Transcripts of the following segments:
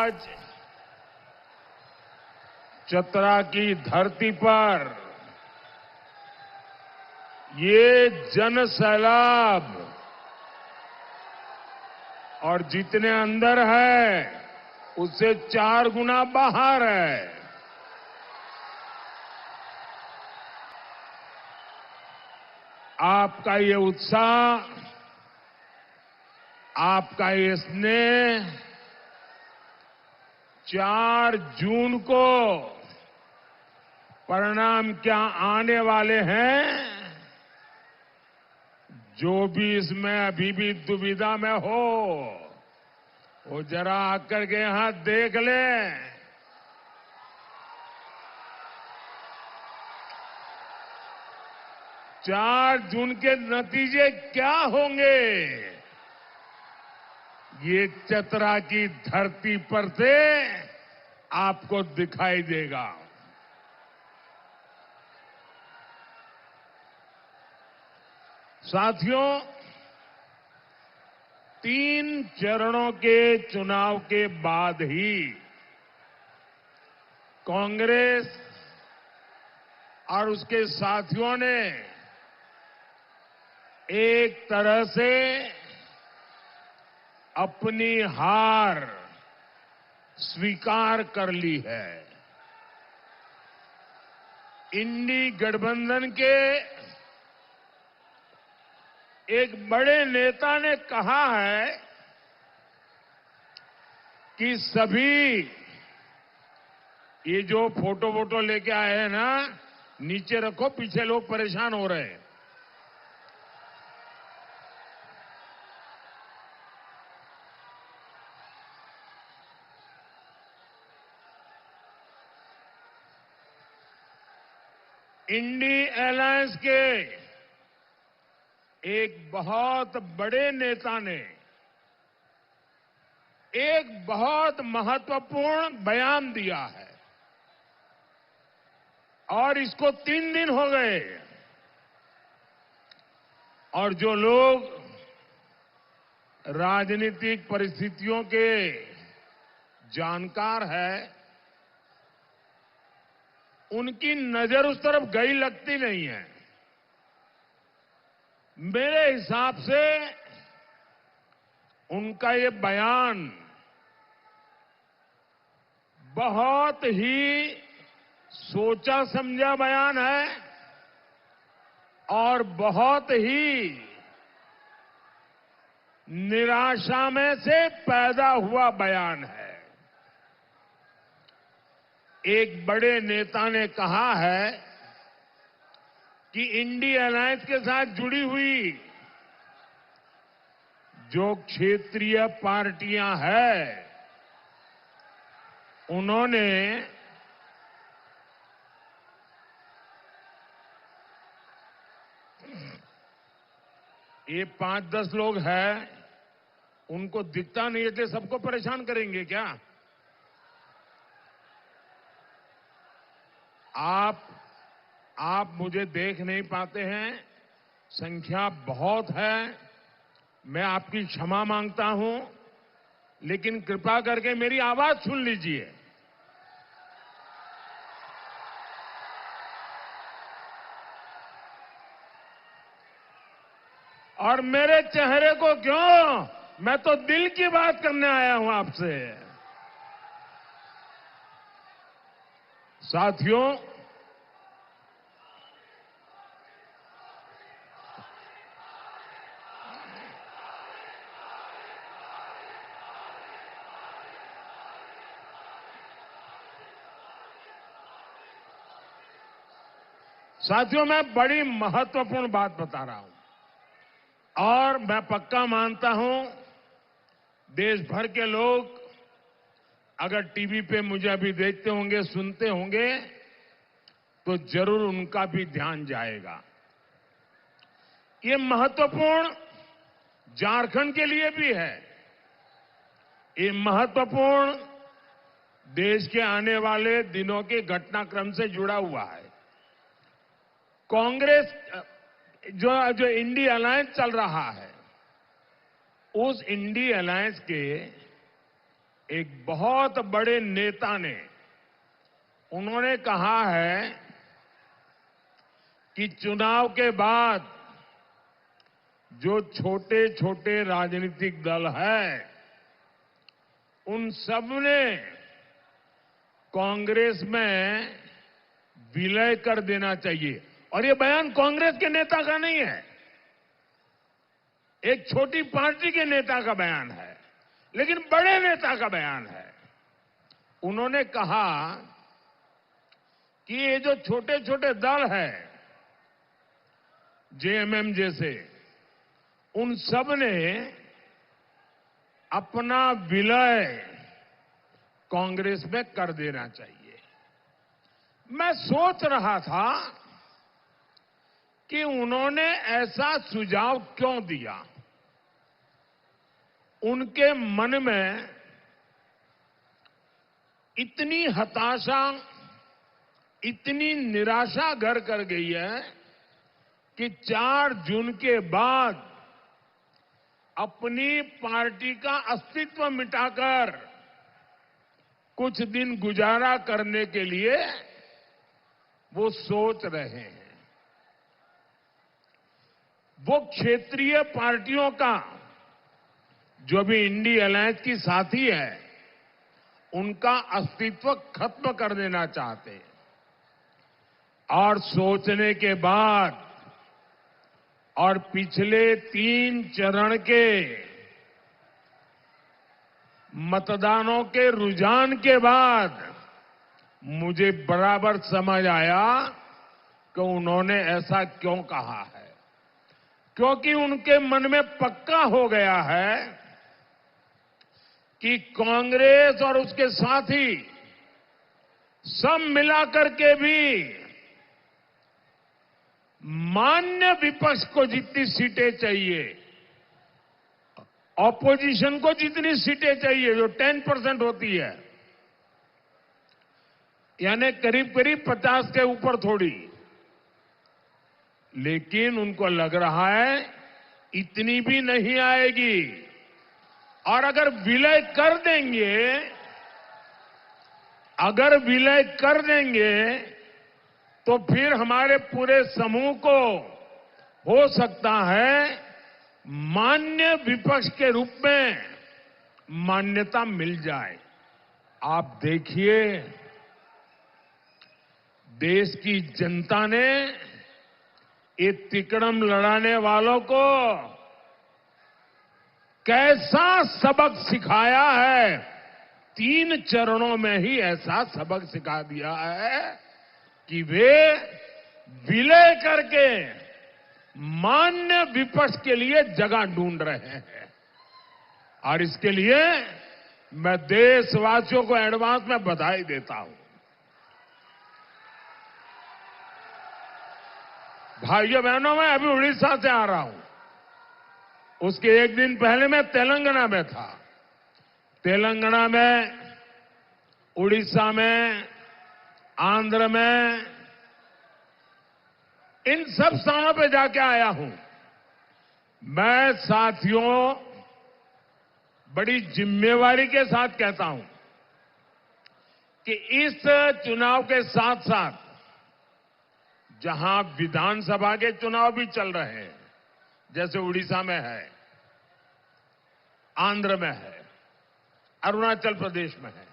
आज चतरा की धरती पर ये जन सैलाब और जितने अंदर है उससे 4 गुना बाहर है। आपका ये उत्साह, आपका ये स्नेह 4 जून को परिणाम क्या आने वाले हैं, जो भी इसमें अभी भी दुविधा में हो वो जरा आकर के यहां देख ले। 4 जून के नतीजे क्या होंगे ये चतरा की धरती पर से आपको दिखाई देगा। साथियों, 3 चरणों के चुनाव के बाद ही कांग्रेस और उसके साथियों ने एक तरह से अपनी हार स्वीकार कर ली है। इंडी गठबंधन के एक बड़े नेता ने कहा है कि सभी ये जो फोटो लेके आए हैं ना, नीचे रखो, पीछे लोग परेशान हो रहे हैं। इंडी अलायंस के एक बहुत बड़े नेता ने एक बहुत महत्वपूर्ण बयान दिया है और इसको 3 दिन हो गए और जो लोग राजनीतिक परिस्थितियों के जानकार हैं उनकी नजर उस तरफ गई लगती नहीं है। मेरे हिसाब से उनका ये बयान बहुत ही सोचा समझा बयान है और बहुत ही निराशा में से पैदा हुआ बयान है। एक बड़े नेता ने कहा है कि इंडी अलायंस के साथ जुड़ी हुई जो क्षेत्रीय पार्टियां हैं उन्होंने ये 5-10 लोग हैं, उनको दिखता नहीं है इसलिए सबको परेशान करेंगे क्या? आप मुझे देख नहीं पाते हैं, संख्या बहुत है, मैं आपकी क्षमा मांगता हूं, लेकिन कृपा करके मेरी आवाज सुन लीजिए। और मेरे चेहरे को क्यों, मैं तो दिल की बात करने आया हूं आपसे। साथियों, मैं बड़ी महत्वपूर्ण बात बता रहा हूं और मैं पक्का मानता हूं देश भर के लोग अगर टीवी पे मुझे अभी देखते होंगे, सुनते होंगे, तो जरूर उनका भी ध्यान जाएगा। ये महत्वपूर्ण झारखंड के लिए भी है, ये महत्वपूर्ण देश के आने वाले दिनों के घटनाक्रम से जुड़ा हुआ है। कांग्रेस जो इंडी अलायंस चल रहा है, उस इंडी अलायंस के एक बहुत बड़े नेता ने उन्होंने कहा है कि चुनाव के बाद जो छोटे छोटे राजनीतिक दल है उन सब ने कांग्रेस में विलय कर देना चाहिए। और ये बयान कांग्रेस के नेता का नहीं है, एक छोटी पार्टी के नेता का बयान है, लेकिन बड़े नेता का बयान है। उन्होंने कहा कि ये जो छोटे छोटे दल है जेएमएम जैसे, उन सब ने अपना विलय कांग्रेस में कर देना चाहिए। मैं सोच रहा था कि उन्होंने ऐसा सुझाव क्यों दिया। उनके मन में इतनी हताशा, इतनी निराशा घर कर गई है कि 4 जून के बाद अपनी पार्टी का अस्तित्व मिटाकर कुछ दिन गुजारा करने के लिए वो सोच रहे हैं। वो क्षेत्रीय पार्टियों का जो भी इंडी अलायंस की साथी है उनका अस्तित्व खत्म कर देना चाहते हैं। और सोचने के बाद और पिछले 3 चरण के मतदानों के रुझान के बाद मुझे बराबर समझ आया कि उन्होंने ऐसा क्यों कहा है। क्योंकि उनके मन में पक्का हो गया है कि कांग्रेस और उसके साथी सब मिलाकर के भी मान्य विपक्ष को जितनी सीटें चाहिए, ऑपोजिशन को जितनी सीटें चाहिए, जो 10% होती है, यानी करीब करीब 50 के ऊपर थोड़ी, लेकिन उनको लग रहा है इतनी भी नहीं आएगी। और अगर विलय कर देंगे तो फिर हमारे पूरे समूह को हो सकता है मान्य विपक्ष के रूप में मान्यता मिल जाए। आप देखिए, देश की जनता ने ये तिकड़म लड़ाने वालों को कैसा सबक सिखाया है। 3 चरणों में ही ऐसा सबक सिखा दिया है कि वे विलय करके मान्य विपक्ष के लिए जगह ढूंढ रहे हैं। और इसके लिए मैं देशवासियों को एडवांस में बधाई देता हूं। भाइयों बहनों, मैं अभी उड़ीसा से आ रहा हूं। उसके 1 दिन पहले मैं तेलंगाना में था। तेलंगाना में, उड़ीसा में, आंध्र में, इन सब स्थानों पे जाके आया हूं। मैं साथियों बड़ी जिम्मेवारी के साथ कहता हूं कि इस चुनाव के साथ साथ जहां विधानसभा के चुनाव भी चल रहे हैं, जैसे उड़ीसा में है, आंध्र में है, अरुणाचल प्रदेश में है,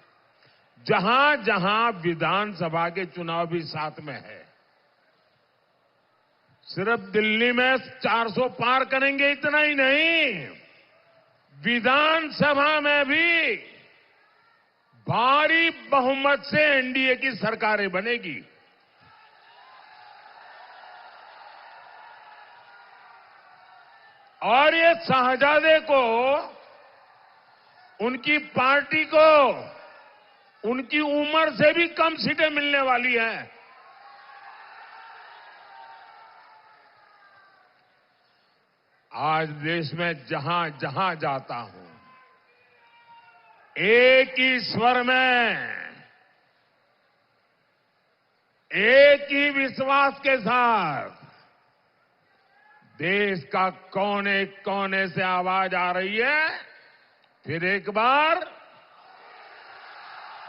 जहां जहां विधानसभा के चुनाव भी साथ में है, सिर्फ दिल्ली में 400 पार करेंगे इतना ही नहीं, विधानसभा में भी भारी बहुमत से एनडीए की सरकारें बनेगी। और ये शहजादे को, उनकी पार्टी को, उनकी उम्र से भी कम सीटें मिलने वाली हैं। आज देश में जहां जहां जाता हूं, एक ही स्वर में, एक ही विश्वास के साथ देश का कोने कोने से आवाज आ रही है, फिर एक बार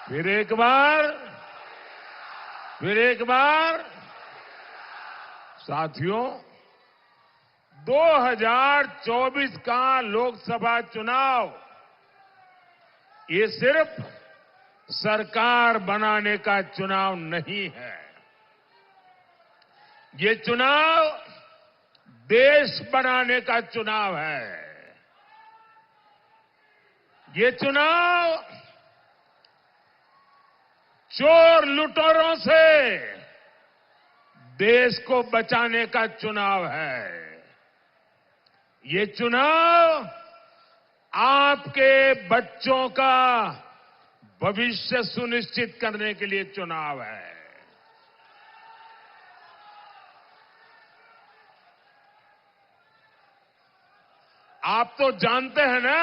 फिर एक बार, फिर एक बार साथियों, 2024 का लोकसभा चुनाव ये सिर्फ सरकार बनाने का चुनाव नहीं है। ये चुनाव देश बनाने का चुनाव है। ये चुनाव चोर लुटेरों से देश को बचाने का चुनाव है। ये चुनाव आपके बच्चों का भविष्य सुनिश्चित करने के लिए चुनाव है। आप तो जानते हैं ना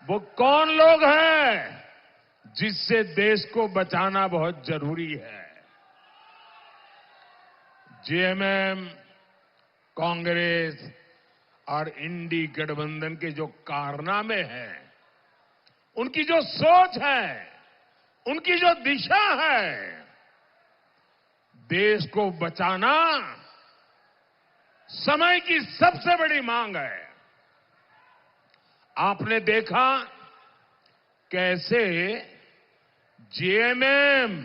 वो कौन लोग हैं जिससे देश को बचाना बहुत जरूरी है। जेएमएम, कांग्रेस और इंडी गठबंधन के जो कारनामे हैं, उनकी जो सोच है, उनकी जो दिशा है, देश को बचाना समय की सबसे बड़ी मांग है। आपने देखा कैसे जेएमएम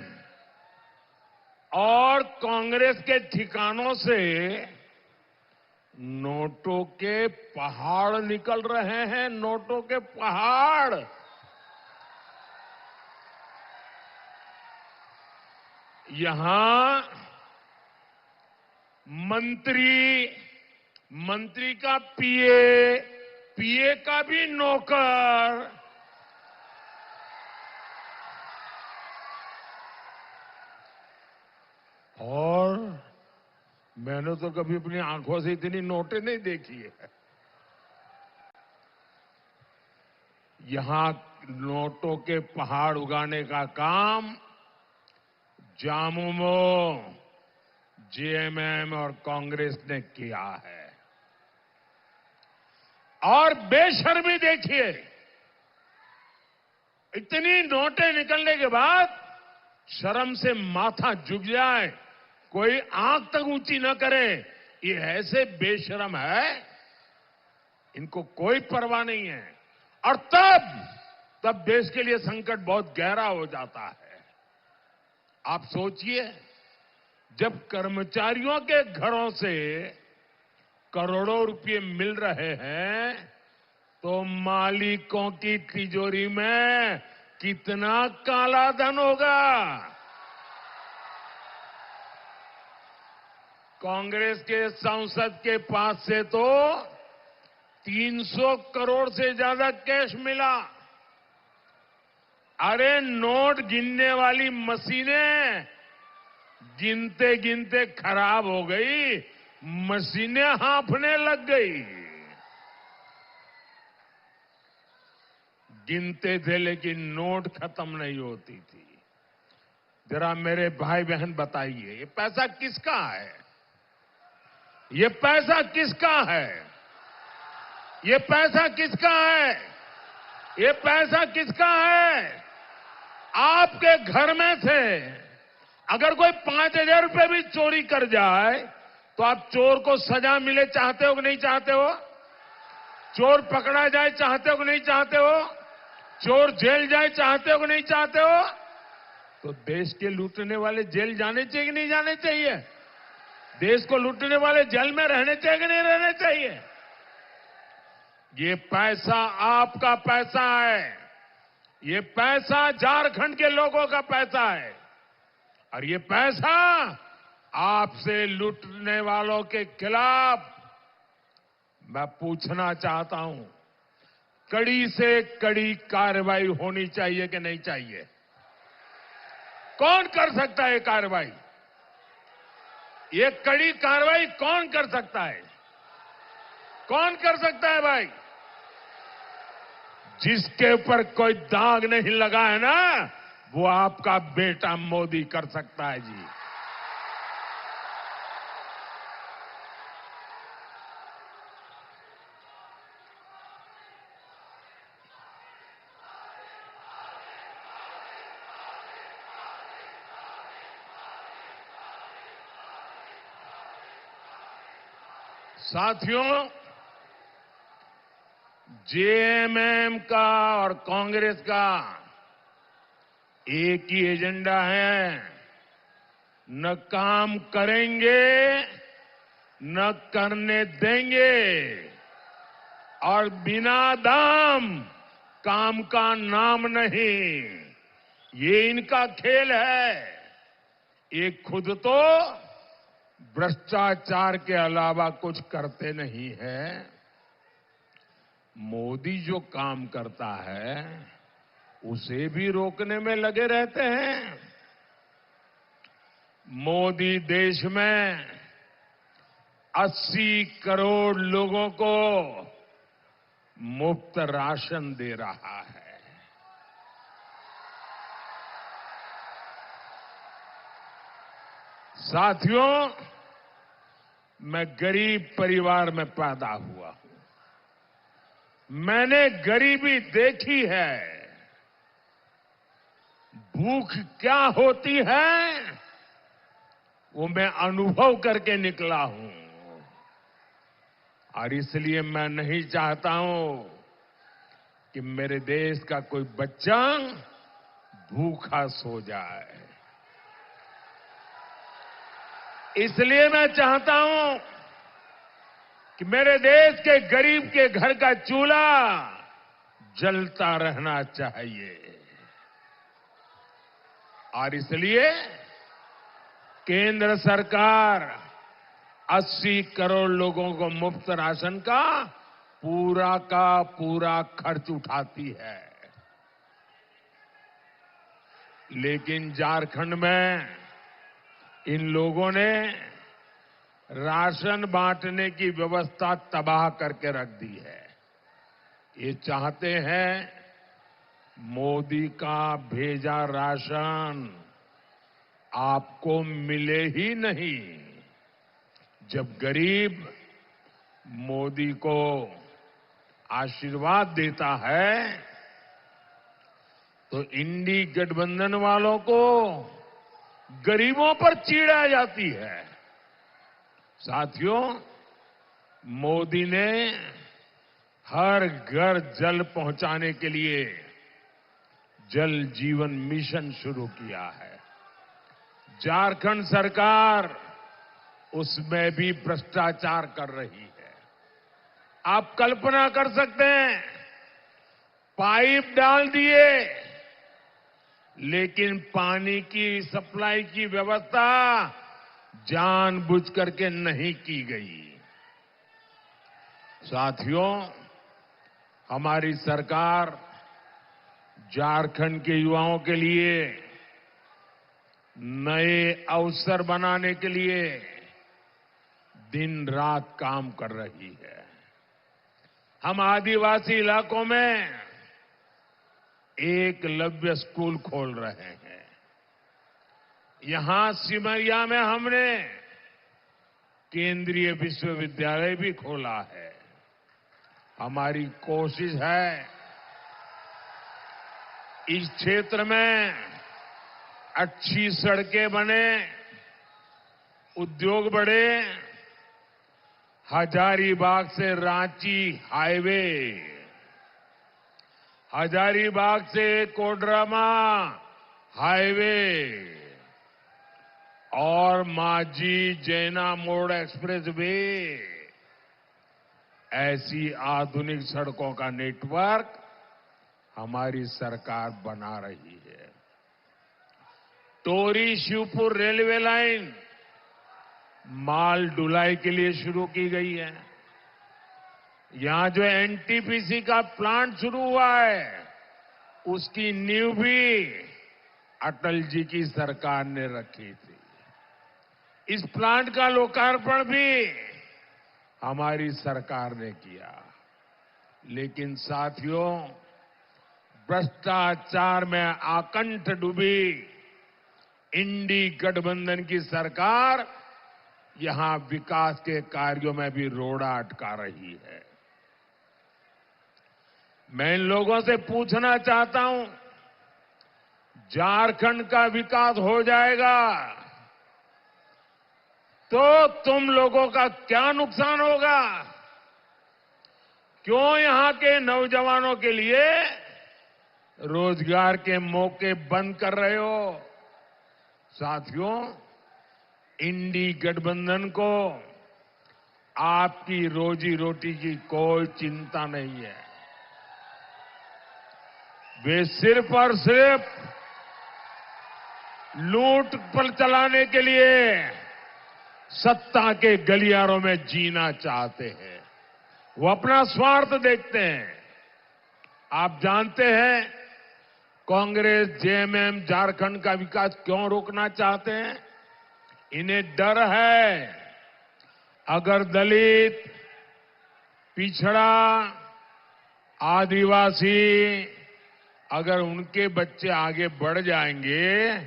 और कांग्रेस के ठिकानों से नोटों के पहाड़ निकल रहे हैं, नोटों के पहाड़। यहां मंत्री का पीए का भी नौकर, और मैंने तो कभी अपनी आंखों से इतनी नोटें नहीं देखी है। यहां नोटों के पहाड़ उगाने का काम झामुमो, जेएमएम और कांग्रेस ने किया है। और बेशर्मी देखिए, इतनी नोटें निकलने के बाद शर्म से माथा झुक जाए, कोई आंख तक ऊंची न करे, ये ऐसे बेशर्म है, इनको कोई परवाह नहीं है। और तब देश के लिए संकट बहुत गहरा हो जाता है। आप सोचिए, जब कर्मचारियों के घरों से करोड़ों रुपए मिल रहे हैं, तो मालिकों की तिजोरी में कितना काला धन होगा। कांग्रेस के सांसद के पास से तो 300 करोड़ से ज्यादा कैश मिला। अरे नोट गिनने वाली मशीनें गिनते गिनते खराब हो गई, मशीनें हांफने लग गई। गिनते थे लेकिन नोट खत्म नहीं होती थी। जरा मेरे भाई बहन बताइए, ये पैसा किसका है? ये पैसा किसका है? ये पैसा किसका है? ये पैसा किसका है? आपके घर में से अगर कोई 5,000 रुपए भी चोरी कर जाए तो आप चोर को सजा मिले चाहते हो कि नहीं चाहते हो? चोर पकड़ा जाए चाहते हो कि नहीं चाहते हो? चोर जेल जाए चाहते हो कि नहीं चाहते हो? तो देश के लूटने वाले जेल जाने चाहिए कि नहीं जाने चाहिए? देश को लूटने वाले जेल में रहने चाहिए कि नहीं रहने चाहिए? ये पैसा आपका पैसा है। ये पैसा झारखंड के लोगों का पैसा है। और ये पैसा आपसे लूटने वालों के खिलाफ मैं पूछना चाहता हूं, कड़ी से कड़ी कार्रवाई होनी चाहिए कि नहीं चाहिए? कौन कर सकता है कार्रवाई? ये कड़ी कार्रवाई कौन कर सकता है? कौन कर सकता है भाई? जिसके ऊपर कोई दाग नहीं लगा है ना, वो आपका बेटा मोदी कर सकता है जी। साथियों, जेएमएम का और कांग्रेस का एक ही एजेंडा है, न काम करेंगे न करने देंगे, और बिना दाम काम का नाम नहीं। ये इनका खेल है। ये खुद तो भ्रष्टाचार के अलावा कुछ करते नहीं है। मोदी जो काम करता है उसे भी रोकने में लगे रहते हैं। मोदी देश में 80 करोड़ लोगों को मुफ्त राशन दे रहा है। साथियों, मैं गरीब परिवार में पैदा हुआ हूं। मैंने गरीबी देखी है। भूख क्या होती है वो मैं अनुभव करके निकला हूं, और इसलिए मैं नहीं चाहता हूं कि मेरे देश का कोई बच्चा भूखा सो जाए। इसलिए मैं चाहता हूं कि मेरे देश के गरीब के घर का चूल्हा जलता रहना चाहिए, और इसलिए केंद्र सरकार 80 करोड़ लोगों को मुफ्त राशन का पूरा खर्च उठाती है। लेकिन झारखंड में इन लोगों ने राशन बांटने की व्यवस्था तबाह करके रख दी है। ये चाहते हैं मोदी का भेजा राशन आपको मिले ही नहीं। जब गरीब मोदी को आशीर्वाद देता है तो इंडी गठबंधन वालों को गरीबों पर चिढ़ आ जाती है। साथियों, मोदी ने हर घर जल पहुंचाने के लिए जल जीवन मिशन शुरू किया है। झारखंड सरकार उसमें भी भ्रष्टाचार कर रही है। आप कल्पना कर सकते हैं, पाइप डाल दिए लेकिन पानी की सप्लाई की व्यवस्था जानबूझ करके नहीं की गई। साथियों, हमारी सरकार झारखंड के युवाओं के लिए नए अवसर बनाने के लिए दिन रात काम कर रही है। हम आदिवासी इलाकों में एकलव्य स्कूल खोल रहे हैं। यहां सिमरिया में हमने केंद्रीय विश्वविद्यालय भी खोला है। हमारी कोशिश है इस क्षेत्र में अच्छी सड़कें बने, उद्योग बढ़े। हजारीबाग से रांची हाईवे, हजारीबाग से कोडरमा हाईवे और माझी जैना मोड़ एक्सप्रेस वे, ऐसी आधुनिक सड़कों का नेटवर्क हमारी सरकार बना रही है। टोरी शिवपुर रेलवे लाइन माल ढुलाई के लिए शुरू की गई है। यहां जो एनटीपीसी का प्लांट शुरू हुआ है उसकी नींव भी अटल जी की सरकार ने रखी थी। इस प्लांट का लोकार्पण भी हमारी सरकार ने किया। लेकिन साथियों, भ्रष्टाचार में आकंठ डूबी इंडी गठबंधन की सरकार यहां विकास के कार्यों में भी रोड़ा अटका रही है। मैं इन लोगों से पूछना चाहता हूं, झारखंड का विकास हो जाएगा तो तुम लोगों का क्या नुकसान होगा? क्यों यहां के नौजवानों के लिए रोजगार के मौके बंद कर रहे हो? साथियों, इंडी गठबंधन को आपकी रोजी रोटी की कोई चिंता नहीं है। वे सिर्फ और सिर्फ लूट पर चलाने के लिए सत्ता के गलियारों में जीना चाहते हैं। वो अपना स्वार्थ देखते हैं। आप जानते हैं कांग्रेस, जेएमएम झारखंड का विकास क्यों रोकना चाहते हैं? इन्हें डर है, अगर दलित, पिछड़ा, आदिवासी, अगर उनके बच्चे आगे बढ़ जाएंगे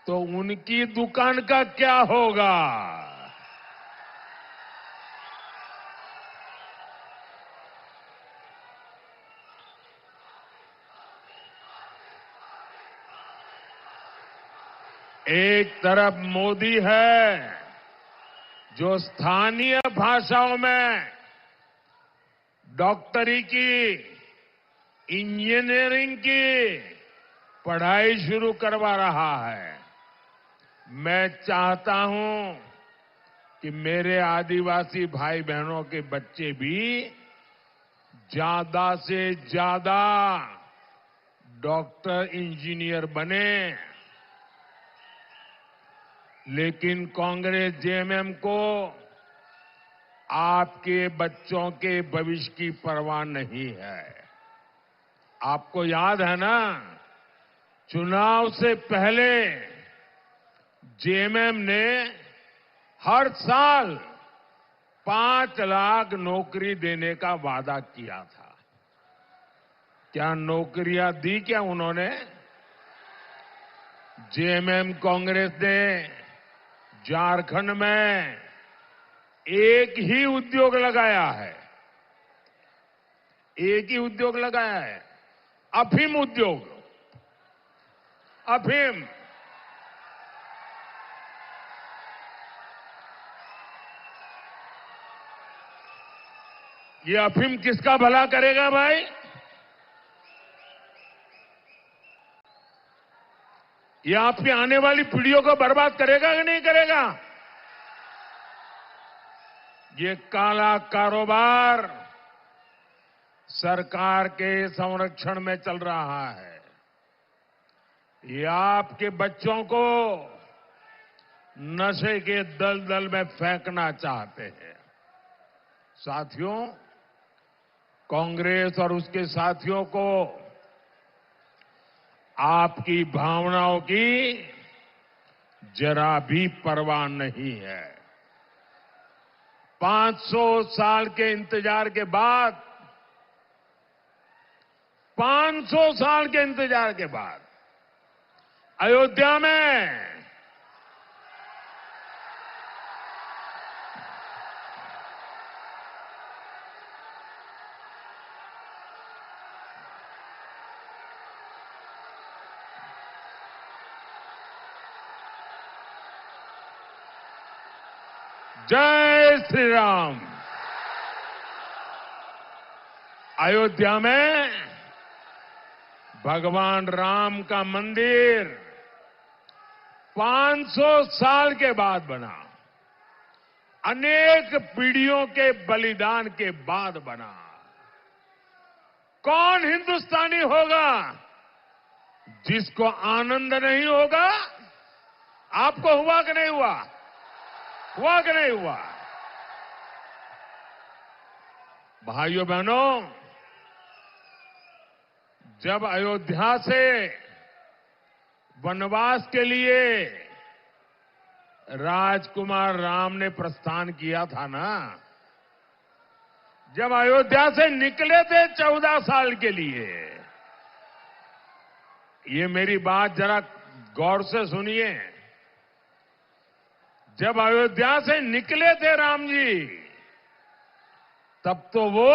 तो उनकी दुकान का क्या होगा? एक तरफ मोदी है जो स्थानीय भाषाओं में डॉक्टरी की, इंजीनियरिंग की पढ़ाई शुरू करवा रहा है। मैं चाहता हूं कि मेरे आदिवासी भाई बहनों के बच्चे भी ज्यादा से ज्यादा डॉक्टर, इंजीनियर बने। लेकिन कांग्रेस, जेएमएम को आपके बच्चों के भविष्य की परवाह नहीं है। आपको याद है ना, चुनाव से पहले जेएमएम ने हर साल 5 लाख नौकरी देने का वादा किया था। क्या नौकरियां दी क्या उन्होंने? जेएमएम कांग्रेस ने झारखंड में एक ही उद्योग लगाया है। एक ही उद्योग लगाया है, अफीम उद्योग। अफीम। ये अफीम किसका भला करेगा भाई? ये आपकी आने वाली पीढ़ियों को बर्बाद करेगा कि नहीं करेगा? ये काला कारोबार सरकार के संरक्षण में चल रहा है। ये आपके बच्चों को नशे के दलदल में फेंकना चाहते हैं। साथियों, कांग्रेस और उसके साथियों को आपकी भावनाओं की जरा भी परवाह नहीं है। 500 साल के इंतजार के बाद, 500 साल के इंतजार के बाद अयोध्या में जय श्री राम। अयोध्या में भगवान राम का मंदिर 500 साल के बाद बना, अनेक पीढ़ियों के बलिदान के बाद बना। कौन हिंदुस्तानी होगा जिसको आनंद नहीं होगा? आपको हुआ कि नहीं हुआ? हुआ कि नहीं हुआ? भाइयों बहनों, जब अयोध्या से वनवास के लिए राजकुमार राम ने प्रस्थान किया था ना, जब अयोध्या से निकले थे 14 साल के लिए, ये मेरी बात जरा गौर से सुनिए। जब अयोध्या से निकले थे राम जी, तब तो वो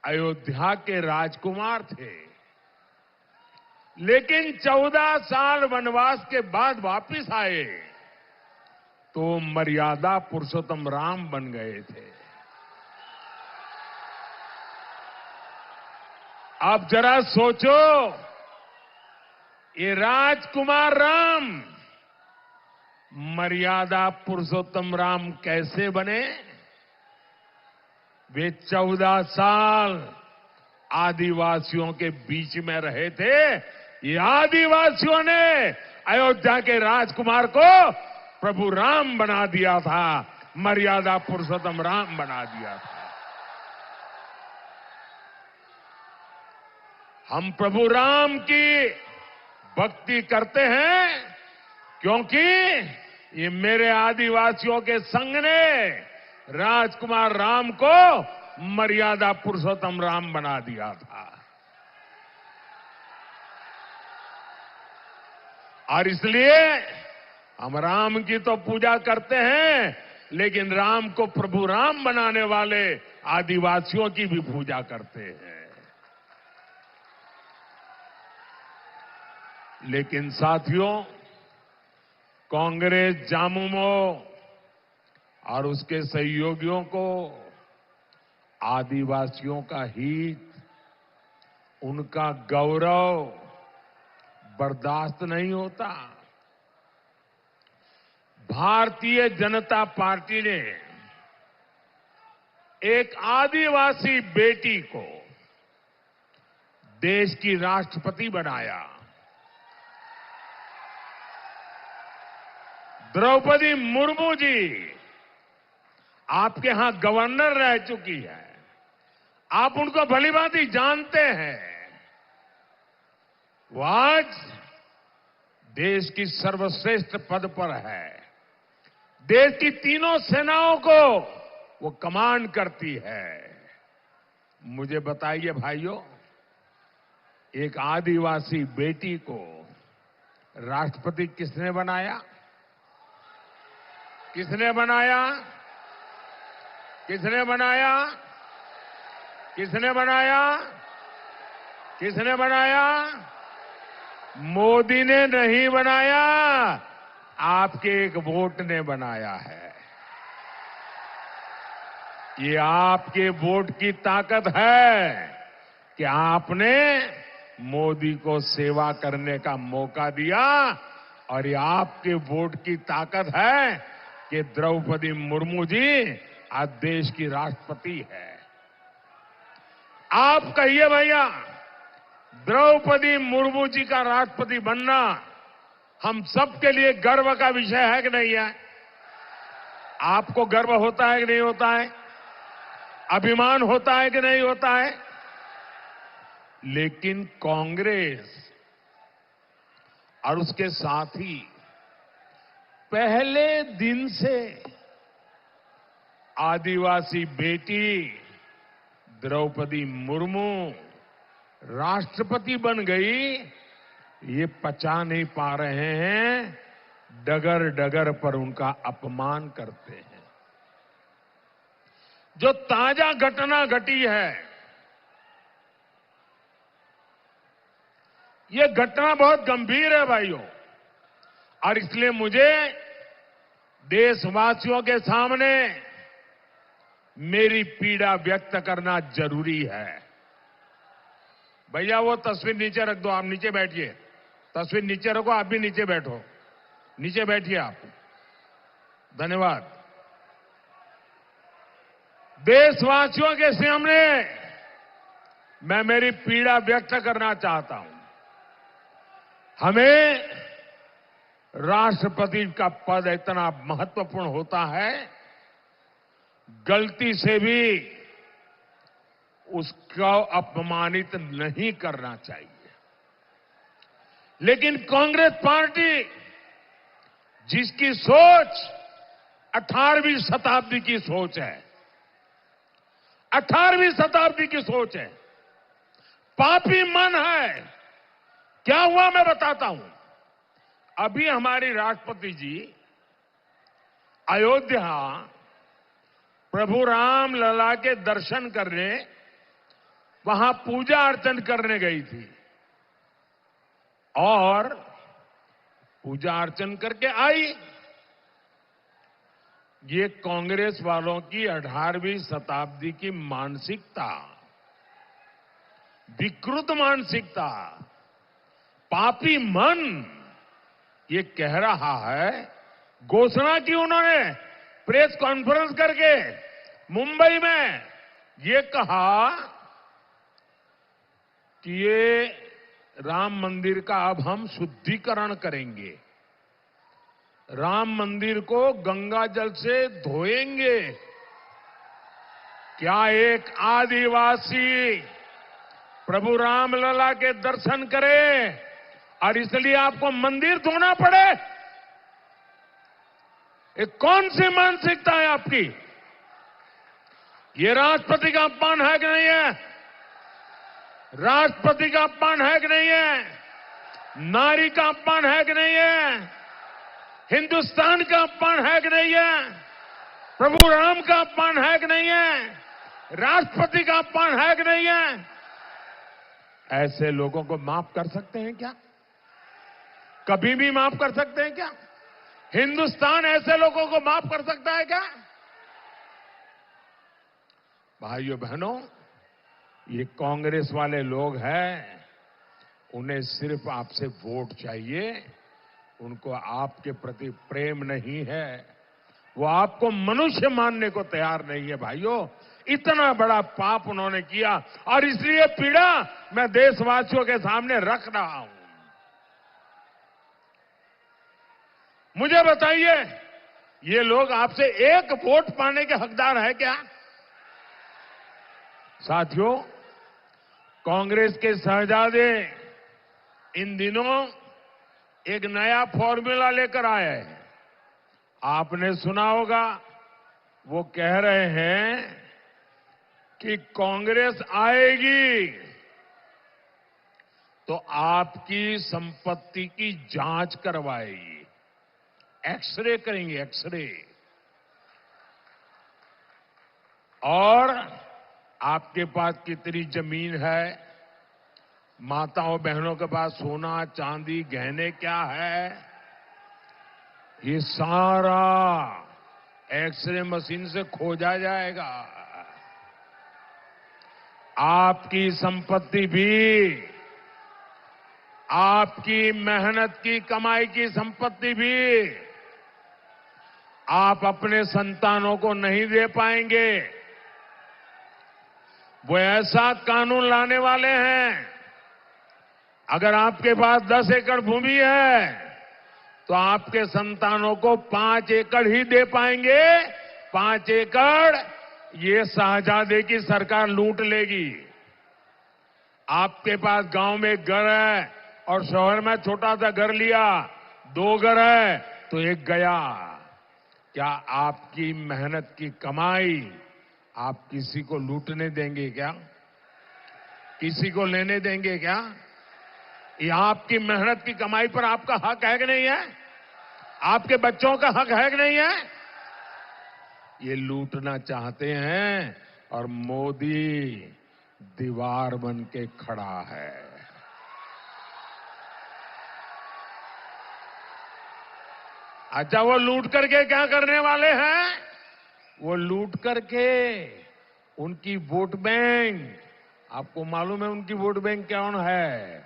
अयोध्या के राजकुमार थे। लेकिन 14 साल वनवास के बाद वापिस आए तो मर्यादा पुरुषोत्तम राम बन गए थे। अब जरा सोचो, ये राजकुमार राम मर्यादा पुरुषोत्तम राम कैसे बने? वे 14 साल आदिवासियों के बीच में रहे थे। ये आदिवासियों ने अयोध्या के राजकुमार को प्रभु राम बना दिया था, मर्यादा पुरुषोत्तम राम बना दिया था। हम प्रभु राम की भक्ति करते हैं क्योंकि ये मेरे आदिवासियों के संघ ने राजकुमार राम को मर्यादा पुरुषोत्तम राम बना दिया था। और इसलिए हम राम की तो पूजा करते हैं, लेकिन राम को प्रभु राम बनाने वाले आदिवासियों की भी पूजा करते हैं। लेकिन साथियों, कांग्रेस जामुमो और उसके सहयोगियों को आदिवासियों का हित, उनका गौरव बर्दाश्त नहीं होता। भारतीय जनता पार्टी ने एक आदिवासी बेटी को देश की राष्ट्रपति बनाया। द्रौपदी मुर्मू जी आपके यहां गवर्नर रह चुकी है, आप उनको भलीभांति जानते हैं। वो आज देश की सर्वश्रेष्ठ पद पर है, देश की तीनों सेनाओं को वो कमांड करती है। मुझे बताइए भाइयों, एक आदिवासी बेटी को राष्ट्रपति किसने बनाया? किसने बनाया? किसने बनाया? किसने बनाया? किसने बनाया? मोदी ने नहीं बनाया, आपके एक वोट ने बनाया है। ये आपके वोट की ताकत है कि आपने मोदी को सेवा करने का मौका दिया, और ये आपके वोट की ताकत है कि द्रौपदी मुर्मू जी आज देश की राष्ट्रपति है। आप कहिए भैया, द्रौपदी मुर्मू जी का राष्ट्रपति बनना हम सबके लिए गर्व का विषय है कि नहीं है? आपको गर्व होता है कि नहीं होता है? अभिमान होता है कि नहीं होता है? लेकिन कांग्रेस और उसके साथी पहले दिन से आदिवासी बेटी द्रौपदी मुर्मू राष्ट्रपति बन गई, ये पचा नहीं पा रहे हैं, डगर डगर पर उनका अपमान करते हैं। जो ताजा घटना घटी है, ये घटना बहुत गंभीर है भाइयों, और इसलिए मुझे देशवासियों के सामने मेरी पीड़ा व्यक्त करना जरूरी है। भैया वो तस्वीर नीचे रख दो, आप नीचे बैठिए। तस्वीर नीचे रखो, आप भी नीचे बैठो, नीचे बैठिए आप। धन्यवाद। देशवासियों के सामने मैं मेरी पीड़ा व्यक्त करना चाहता हूं। हमें राष्ट्रपति का पद इतना महत्वपूर्ण होता है, गलती से भी उसको अपमानित नहीं करना चाहिए। लेकिन कांग्रेस पार्टी, जिसकी सोच 18वीं शताब्दी की सोच है, 18वीं शताब्दी की सोच है, पापी मन है। क्या हुआ मैं बताता हूं। अभी हमारी राष्ट्रपति जी अयोध्या प्रभु राम लला के दर्शन करने, वहां पूजा अर्चन करने गई थी, और पूजा अर्चन करके आई। ये कांग्रेस वालों की 18वीं शताब्दी की मानसिकता, विकृत मानसिकता, पापी मन ये कह रहा है। घोषणा की उन्होंने प्रेस कॉन्फ्रेंस करके मुंबई में ये कहा कि ये राम मंदिर का अब हम शुद्धिकरण करेंगे, राम मंदिर को गंगा जल से धोएंगे। क्या एक आदिवासी प्रभु रामलला के दर्शन करे और इसलिए आपको मंदिर धोना पड़े? ये कौन सी मानसिकता है आपकी? ये राष्ट्रपति का अपमान है कि नहीं है? राष्ट्रपति का अपमान है कि नहीं है? नारी का अपमान है कि नहीं है? हिंदुस्तान का अपमान है कि नहीं है? प्रभु राम का अपमान है कि नहीं है? राष्ट्रपति का अपमान है कि नहीं है? ऐसे लोगों को माफ कर सकते हैं क्या? कभी भी माफ कर सकते हैं क्या? हिंदुस्तान ऐसे लोगों को माफ कर सकता है क्या? भाइयों बहनों, ये कांग्रेस वाले लोग हैं, उन्हें सिर्फ आपसे वोट चाहिए, उनको आपके प्रति प्रेम नहीं है, वो आपको मनुष्य मानने को तैयार नहीं है। भाइयों, इतना बड़ा पाप उन्होंने किया और इसलिए पीड़ा मैं देशवासियों के सामने रख रहा हूं। मुझे बताइए, ये लोग आपसे एक वोट पाने के हकदार है क्या? साथियों, कांग्रेस के शहजादे इन दिनों एक नया फॉर्मूला लेकर आए हैं। आपने सुना होगा, वो कह रहे हैं कि कांग्रेस आएगी तो आपकी संपत्ति की जांच करवाएगी, एक्सरे करेंगे, एक्सरे, और आपके पास कितनी जमीन है, माताओं बहनों के पास सोना चांदी गहने क्या है, ये सारा एक्सरे मशीन से खोजा जाएगा। आपकी संपत्ति भी, आपकी मेहनत की कमाई की संपत्ति भी आप अपने संतानों को नहीं दे पाएंगे। वो ऐसा कानून लाने वाले हैं, अगर आपके पास 10 एकड़ भूमि है तो आपके संतानों को 5 एकड़ ही दे पाएंगे। 5 एकड़ ये शहजादे की सरकार लूट लेगी। आपके पास गांव में एक घर है और शहर में छोटा सा घर लिया, 2 घर है तो एक गया। क्या आपकी मेहनत की कमाई आप किसी को लूटने देंगे क्या? किसी को लेने देंगे क्या? ये आपकी मेहनत की कमाई पर आपका हक है कि नहीं है? आपके बच्चों का हक है कि नहीं है? ये लूटना चाहते हैं और मोदी दीवार बन के खड़ा है। अच्छा, वो लूट करके क्या करने वाले हैं? वो लूट करके उनकी वोट बैंक, आपको मालूम है उनकी वोट बैंक कौन है?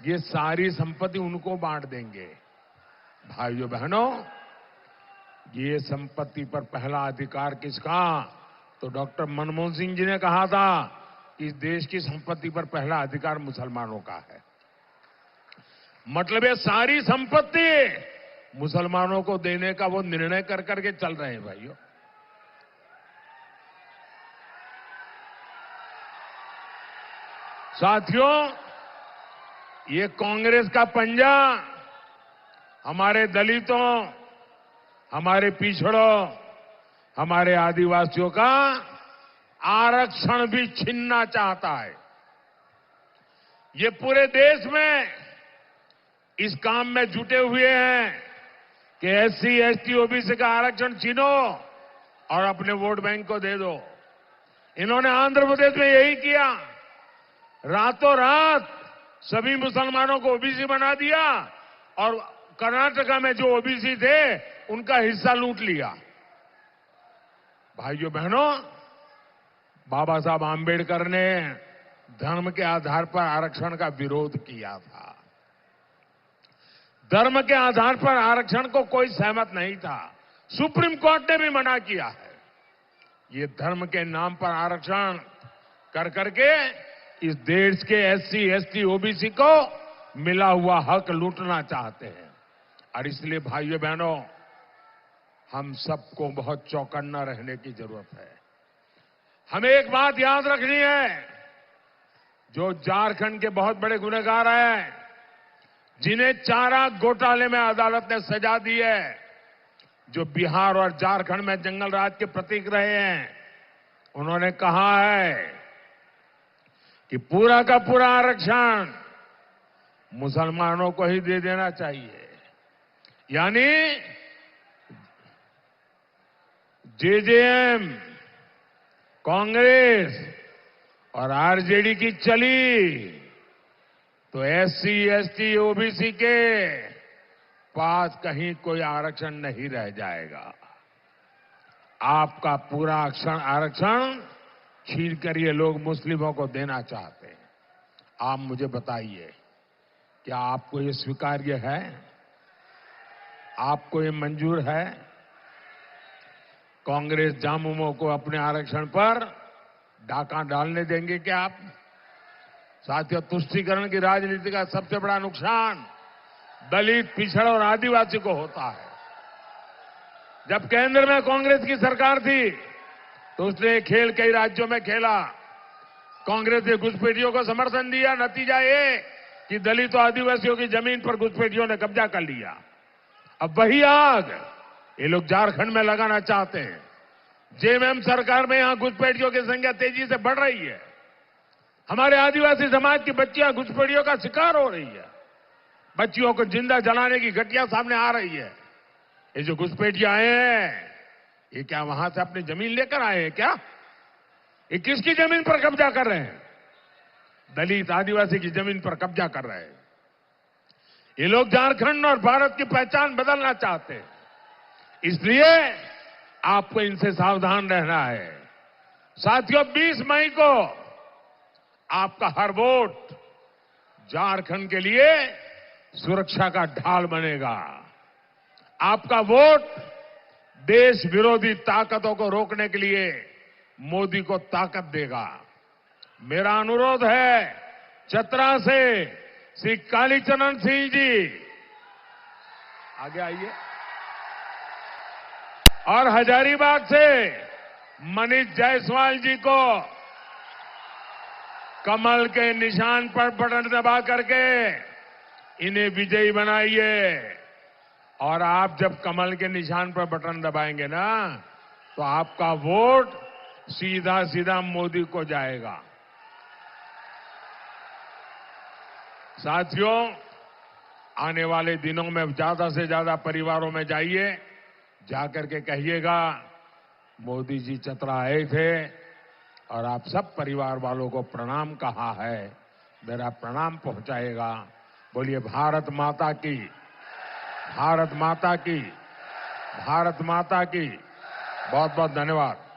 ये सारी संपत्ति उनको बांट देंगे। भाइयों बहनों, ये संपत्ति पर पहला अधिकार किसका? तो डॉक्टर मनमोहन सिंह जी ने कहा था कि इस देश की संपत्ति पर पहला अधिकार मुसलमानों का है। मतलब ये सारी संपत्ति मुसलमानों को देने का वो निर्णय कर करके चल रहे हैं। भाइयों, साथियों, ये कांग्रेस का पंजा हमारे दलितों, हमारे पिछड़ों, हमारे आदिवासियों का आरक्षण भी छीनना चाहता है। ये पूरे देश में इस काम में जुटे हुए हैं कि एससी, एसटी, ओबीसी का आरक्षण छीनो और अपने वोट बैंक को दे दो। इन्होंने आंध्र प्रदेश में यही किया, रातों रात सभी मुसलमानों को ओबीसी बना दिया और कर्नाटका में जो ओबीसी थे उनका हिस्सा लूट लिया। भाइयों बहनों, बाबा साहब आम्बेडकर ने धर्म के आधार पर आरक्षण का विरोध किया था। धर्म के आधार पर आरक्षण को कोई सहमत नहीं था। सुप्रीम कोर्ट ने भी मना किया है। ये धर्म के नाम पर आरक्षण कर करके इस देश के एससी, एसटी, ओबीसी को मिला हुआ हक लूटना चाहते हैं। और इसलिए भाइयों बहनों, हम सबको बहुत चौकन्ना रहने की जरूरत है। हमें एक बात याद रखनी है, जो झारखंड के बहुत बड़े गुनहगार हैं, जिन्हें चारा घोटाले में अदालत ने सजा दी है, जो बिहार और झारखंड में जंगल राज के प्रतीक रहे हैं, उन्होंने कहा है कि पूरा का पूरा आरक्षण मुसलमानों को ही दे देना चाहिए। यानी जेजेएम, कांग्रेस और आरजेडी की चली तो एससी, एसटी, ओबीसी के पास कहीं कोई आरक्षण नहीं रह जाएगा। आपका पूरा आरक्षण छीन कर ये लोग मुस्लिमों को देना चाहते हैं। आप मुझे बताइए, क्या आपको ये स्वीकार्य है? आपको ये मंजूर है? कांग्रेस जामुमों को अपने आरक्षण पर डाका डालने देंगे क्या आप? साथियों, तुष्टीकरण की राजनीति का सबसे बड़ा नुकसान दलित, पिछड़ और आदिवासी को होता है। जब केंद्र में कांग्रेस की सरकार थी तो उसने खेल कई राज्यों में खेला। कांग्रेस ने घुसपैठियों को समर्थन दिया। नतीजा ये कि दलित और आदिवासियों की जमीन पर घुसपैठियों ने कब्जा कर लिया। अब वही आग ये लोग झारखंड में लगाना चाहते हैं। जेएमएम सरकार में यहां घुसपैठियों की संख्या तेजी से बढ़ रही है। हमारे आदिवासी समाज की बच्चियां घुसपैठियों का शिकार हो रही है। बच्चियों को जिंदा जलाने की घटना सामने आ रही है। ये जो घुसपैठियां आए हैं, ये क्या वहां से अपनी जमीन लेकर आए हैं क्या? ये किसकी जमीन पर कब्जा कर रहे हैं? दलित, आदिवासी की जमीन पर कब्जा कर रहे हैं। ये लोग झारखंड और भारत की पहचान बदलना चाहते हैं। इसलिए आपको इनसे सावधान रहना है। साथियों, 20 मई को आपका हर वोट झारखंड के लिए सुरक्षा का ढाल बनेगा। आपका वोट देश विरोधी ताकतों को रोकने के लिए मोदी को ताकत देगा। मेरा अनुरोध है, चतरा से श्री कालीचरण सिंह जी आगे आइए, और हजारीबाग से मनीष जायसवाल जी को कमल के निशान पर बटन दबा करके इन्हें विजयी बनाइए। और आप जब कमल के निशान पर बटन दबाएंगे ना, तो आपका वोट सीधा सीधा मोदी को जाएगा। साथियों, आने वाले दिनों में ज्यादा से ज्यादा परिवारों में जाइए, जाकर के कहिएगा मोदी जी चतरा आए थे और आप सब परिवार वालों को प्रणाम कहा है। मेरा प्रणाम पहुंचाएगा। बोलिए भारत माता की, भारत माता की, भारत माता की। बहुत बहुत धन्यवाद।